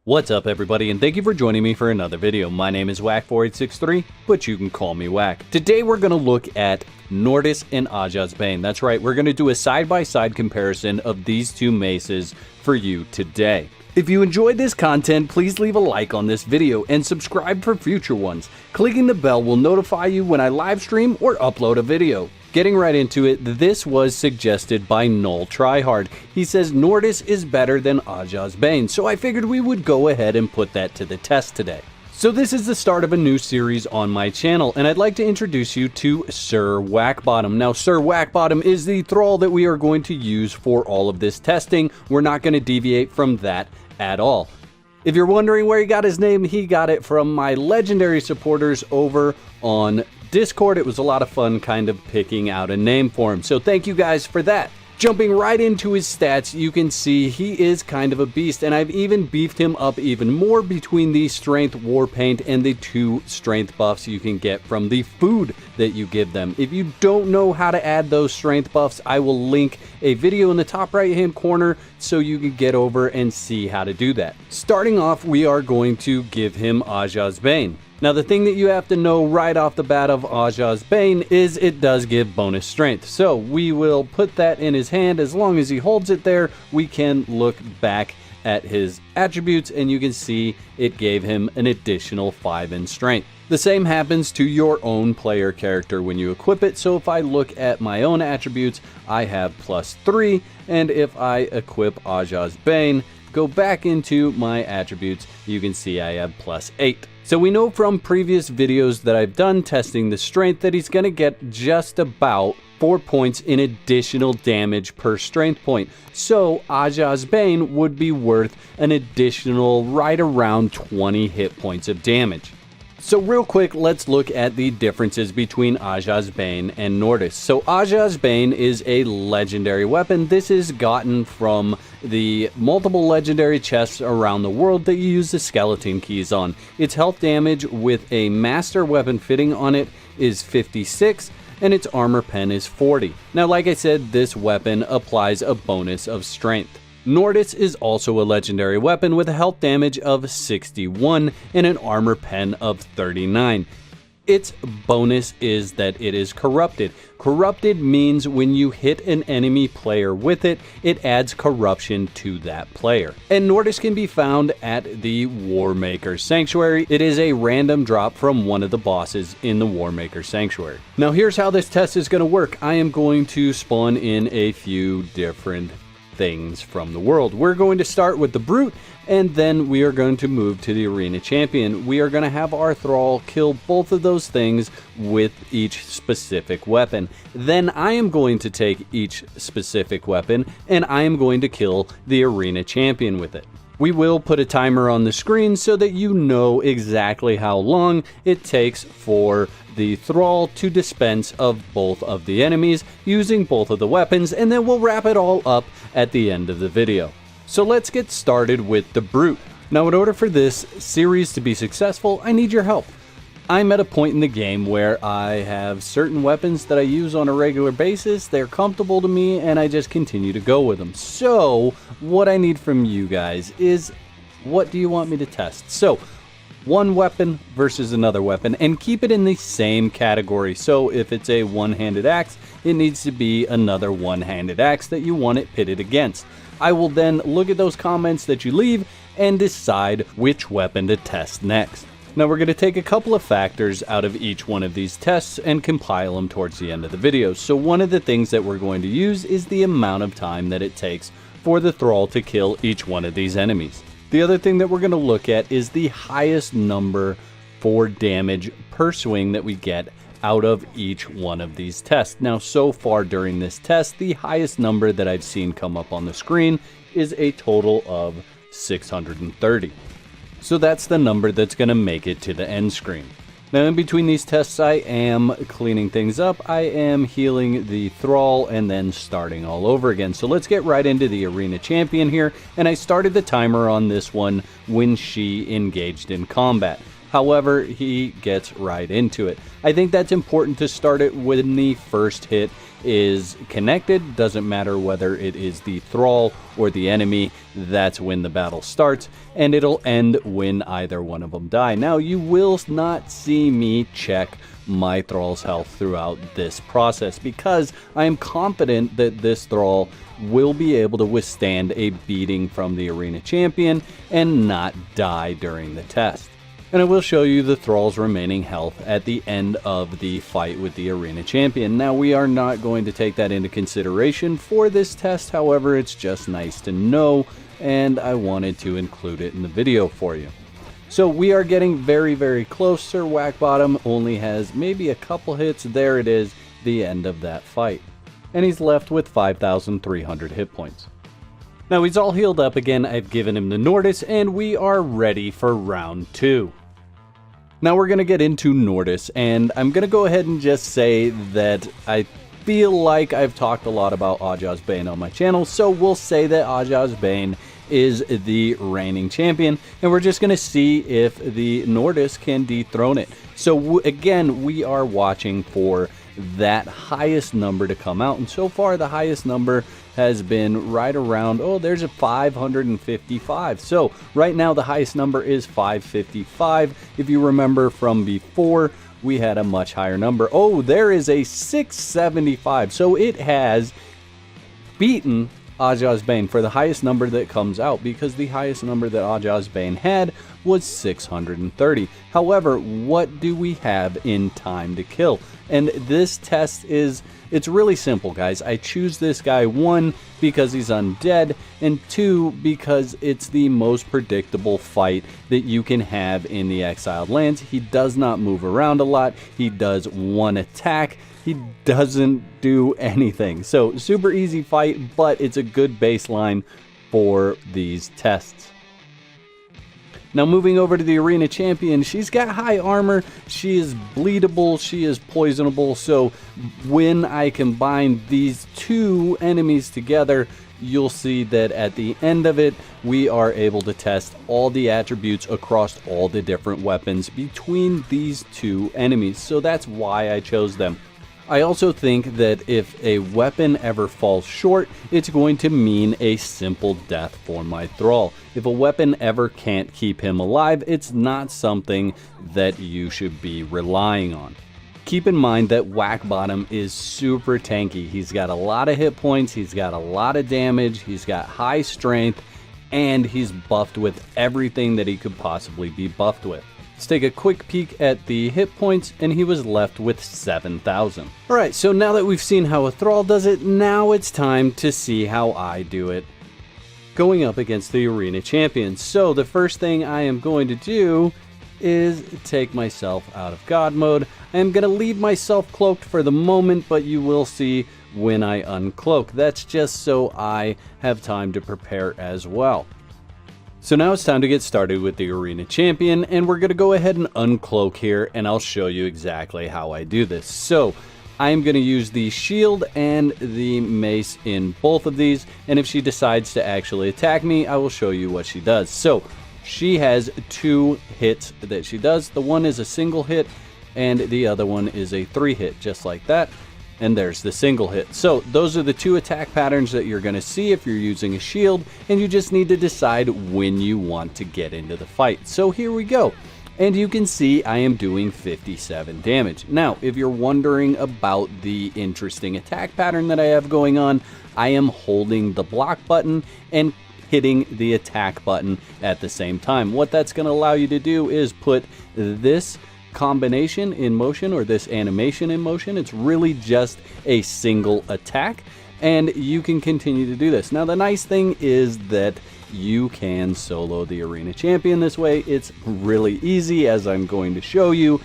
What's up everybody, and thank you for joining me for another video. My name is Whack4863, but you can call me Whack. Today we're going to look at Nortis and Bane. That's right, we're going to do a side-by-side comparison of these two maces for you today. If you enjoyed this content, please leave a like on this video and subscribe for future ones. Clicking the bell will notify you when I live stream or upload a video. Getting right into it, this was suggested by Null Tryhard. He says Nortis is better than Bane, so I figured we would go ahead and put that to the test today. So this is the start of a new series on my channel, and I'd like to introduce you to Sir Whackbottom. Now, Sir Whackbottom is the thrall that we are going to use for all of this testing. We're not going to deviate from that at all. If you're wondering where he got his name, he got it from my legendary supporters over on Discord. It was a lot of fun kind of picking out a name for him, so thank you guys for that. Jumping right into his stats, you can see he is kind of a beast, and I've even beefed him up even more between the strength war paint and the 2 strength buffs you can get from the food that you give them. If you don't know how to add those strength buffs, I will link a video in the top right hand corner so you can get over and see how to do that. Starting off, we are going to give him Bane. Now, the thing that you have to know right off the bat of Bane is it does give bonus strength. So we will put that in his hand. As long as he holds it there, we can look back at his attributes and you can see it gave him an additional 5 in strength. The same happens to your own player character when you equip it. So if I look at my own attributes, I have +3, and if I equip Bane, go back into my attributes, you can see I have +8. So we know from previous videos that I've done testing the strength that he's going to get just about 4 points in additional damage per strength point. So Bane would be worth an additional right around 20 hit points of damage. So real quick, let's look at the differences between Bane and Nortis. So Bane is a legendary weapon. This is gotten from the multiple legendary chests around the world that you use the skeleton keys on. Its health damage with a master weapon fitting on it is 56, and its armor pen is 40. Now, like I said, this weapon applies a bonus of strength. Nortis is also a legendary weapon with a health damage of 61 and an armor pen of 39. Its bonus is that it is corrupted. Corrupted means when you hit an enemy player with it, it adds corruption to that player. And Nortis can be found at the Warmaker Sanctuary. It is a random drop from one of the bosses in the Warmaker Sanctuary. Now here's how this test is going to work. I am going to spawn in a few different things from the world. We're going to start with the Brute, and then we are going to move to the Arena Champion. We are going to have our Thrall kill both of those things with each specific weapon. Then I am going to take each specific weapon and I am going to kill the Arena Champion with it. We will put a timer on the screen so that you know exactly how long it takes for the Thrall to dispense of both of the enemies using both of the weapons, and then we'll wrap it all up at the end of the video. So let's get started with the Brute. Now, in order for this series to be successful, I need your help. I'm at a point in the game where I have certain weapons that I use on a regular basis. They're comfortable to me and I just continue to go with them. So what I need from you guys is, what do you want me to test? So one weapon versus another weapon, and keep it in the same category. So if it's a one-handed axe, it needs to be another one-handed axe that you want it pitted against. I will then look at those comments that you leave and decide which weapon to test next. Now we're going to take a couple of factors out of each one of these tests and compile them towards the end of the video. So one of the things that we're going to use is the amount of time that it takes for the Thrall to kill each one of these enemies. The other thing that we're going to look at is the highest number for damage per swing that we get out of each one of these tests. Now, so far during this test, the highest number that I've seen come up on the screen is a total of 630. So that's the number that's going to make it to the end screen. Now, in between these tests, I am cleaning things up. I am healing the Thrall and then starting all over again. So let's get right into the Arena Champion here. And I started the timer on this one when she engaged in combat. However, he gets right into it. I think that's important to start it when the first hit is connected, doesn't matter whether it is the thrall or the enemy, that's when the battle starts, and it'll end when either one of them die. Now, you will not see me check my thrall's health throughout this process because I am confident that this thrall will be able to withstand a beating from the arena champion and not die during the test. And I will show you the thrall's remaining health at the end of the fight with the arena champion. Now, we are not going to take that into consideration for this test, however, it's just nice to know, and I wanted to include it in the video for you. So we are getting very, very close. Sir Whackbottom only has maybe a couple hits. There it is, the end of that fight. And he's left with 5,300 hit points. Now he's all healed up again. I've given him the Nortis, and we are ready for round 2. Now we're going to get into Nortis, and I'm going to go ahead and just say that I feel like I've talked a lot about Ajah's Bane on my channel, so we'll say that Ajah's Bane is the reigning champion, and we're just going to see if the Nortis can dethrone it. So again, we are watching for that highest number to come out, and so far the highest number has been right around, oh, there's a 555. So right now the highest number is 555. If you remember from before, we had a much higher number. Oh, there is a 675. So it has beaten Ajah's Bane for the highest number that comes out, because the highest number that Ajah's Bane had was 630. However, what do we have in time to kill? And this test is, it's really simple, guys. I choose this guy, 1, because he's undead, and 2, because it's the most predictable fight that you can have in the Exiled lands. He does not move around a lot. He does 1 attack. He doesn't do anything. So super easy fight, but it's a good baseline for these tests. Now moving over to the arena champion, she's got high armor, she is bleedable, she is poisonable, so when I combine these two enemies together, you'll see that at the end of it, we are able to test all the attributes across all the different weapons between these two enemies, so that's why I chose them. I also think that if a weapon ever falls short, it's going to mean a simple death for my thrall. If a weapon ever can't keep him alive, it's not something that you should be relying on. Keep in mind that Whackbottom is super tanky. He's got a lot of hit points, he's got a lot of damage, he's got high strength, and he's buffed with everything that he could possibly be buffed with. Let's take a quick peek at the hit points, and he was left with 7,000. Alright, so now that we've seen how a thrall does it, now it's time to see how I do it going up against the arena champions. So the first thing I am going to do is take myself out of God mode. I am going to leave myself cloaked for the moment, but you will see when I uncloak. That's just so I have time to prepare as well. So now it's time to get started with the arena champion, and we're going to go ahead and uncloak here, and I'll show you exactly how I do this. So I'm going to use the shield and the mace in both of these, and if she decides to actually attack me, I will show you what she does. So she has 2 hits that she does. The one is a single hit, and the other one is a 3 hit, just like that. And there's the single hit. So those are the 2 attack patterns that you're going to see if you're using a shield, and you just need to decide when you want to get into the fight. So here we go. And you can see I am doing 57 damage. Now, if you're wondering about the interesting attack pattern that I have going on, I am holding the block button and hitting the attack button at the same time. What that's going to allow you to do is put this combination in motion, or this animation in motion. It's really just a single attack, and you can continue to do this. Now the nice thing is that you can solo the arena champion this way. It's really easy, as I'm going to show you,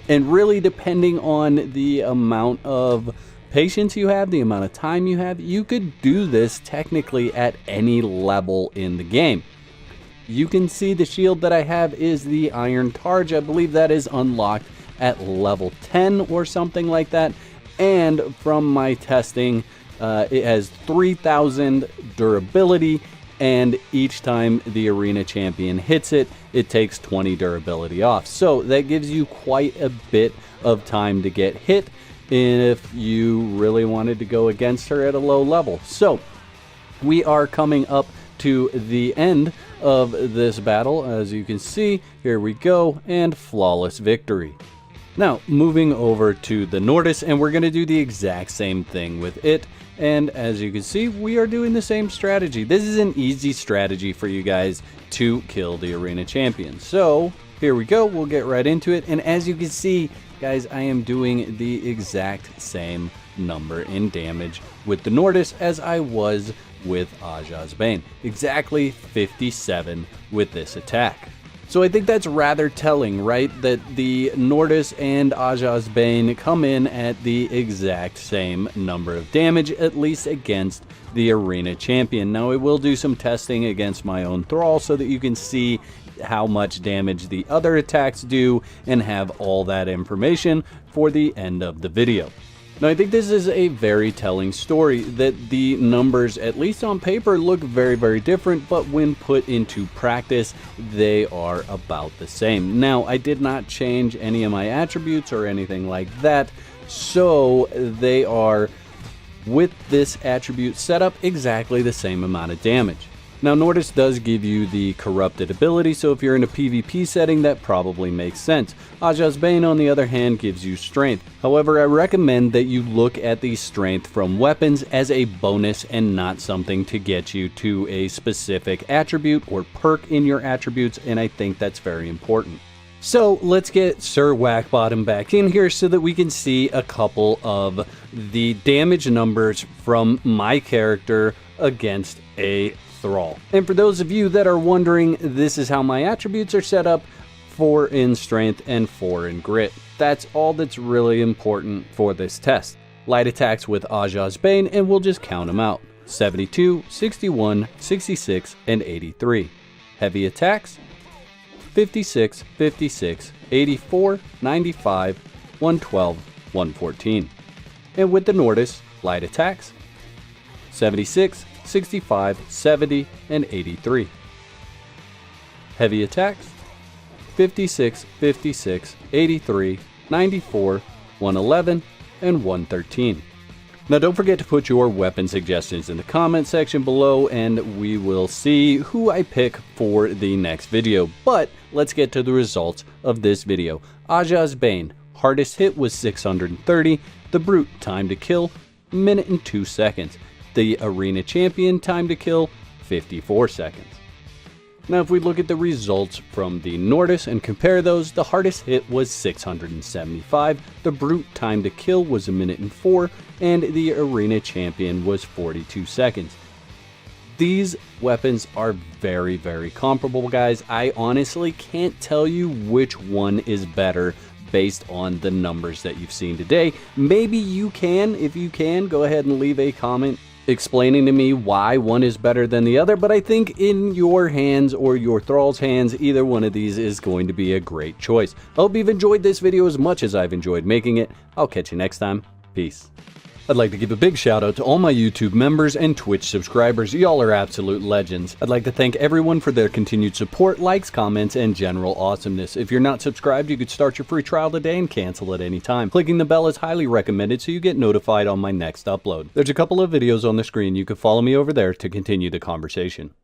and really depending on the amount of patience you have, the amount of time you have, you could do this technically at any level in the game. You can see the shield that I have is the Iron Targe. I believe that is unlocked at level 10 or something like that. And from my testing, it has 3,000 durability, and each time the arena champion hits it, it takes 20 durability off. So that gives you quite a bit of time to get hit. if you really wanted to go against her at a low level. So we are coming up to the end of this battle. As you can see, here we go, and flawless victory. Now, moving over to the Nortis, and we're going to do the exact same thing with it. And as you can see, we are doing the same strategy. This is an easy strategy for you guys to kill the arena champion. So here we go. We'll get right into it. And as you can see, guys, I am doing the exact same number in damage with the Nortis as I was with Ajah's Bane. Exactly 57 with this attack. So I think that's rather telling, right? That the Nortis and Ajah's Bane come in at the exact same number of damage, at least against the arena champion. Now I will do some testing against my own thrall so that you can see how much damage the other attacks do and have all that information for the end of the video. Now, I think this is a very telling story that the numbers, at least on paper, look very, very different, but when put into practice, they are about the same. Now, I did not change any of my attributes or anything like that, so they are, with this attribute setup, exactly the same amount of damage. Now, Nortis does give you the corrupted ability, so if you're in a PvP setting, that probably makes sense. Ajah's Bane, on the other hand, gives you strength. However, I recommend that you look at the strength from weapons as a bonus and not something to get you to a specific attribute or perk in your attributes, and I think that's very important. So let's get Sir Whackbottom back in here so that we can see a couple of the damage numbers from my character against a thrall. And for those of you that are wondering, this is how my attributes are set up: 4 in strength and 4 in grit. That's all that's really important for this test. Light attacks with Ajah's Bane, and we'll just count them out: 72, 61, 66, and 83. Heavy attacks: 56, 56, 84, 95, 112, 114. And with the Nortis, light attacks: 76, 65, 70, and 83. Heavy attacks: 56, 56, 83, 94, 111, and 113. Now don't forget to put your weapon suggestions in the comment section below, and we will see who I pick for the next video. But let's get to the results of this video. Ajah's Bane, hardest hit was 630. The Brute, time to kill, minute and 2 seconds. The arena champion, time to kill, 54 seconds. Now if we look at the results from the Nortis and compare those, the hardest hit was 675, the Brute, time to kill, was 1 minute and 4, and the arena champion was 42 seconds. These weapons are very, very comparable, guys. I honestly can't tell you which one is better based on the numbers that you've seen today. Maybe you can. If you can, go ahead and leave a comment explaining to me why one is better than the other, but I think in your hands or your thrall's hands, either one of these is going to be a great choice. I hope you've enjoyed this video as much as I've enjoyed making it. I'll catch you next time. Peace. I'd like to give a big shout out to all my YouTube members and Twitch subscribers. Y'all are absolute legends. I'd like to thank everyone for their continued support, likes, comments, and general awesomeness. If you're not subscribed, you could start your free trial today and cancel at any time. Clicking the bell is highly recommended so you get notified on my next upload. There's a couple of videos on the screen. You can follow me over there to continue the conversation.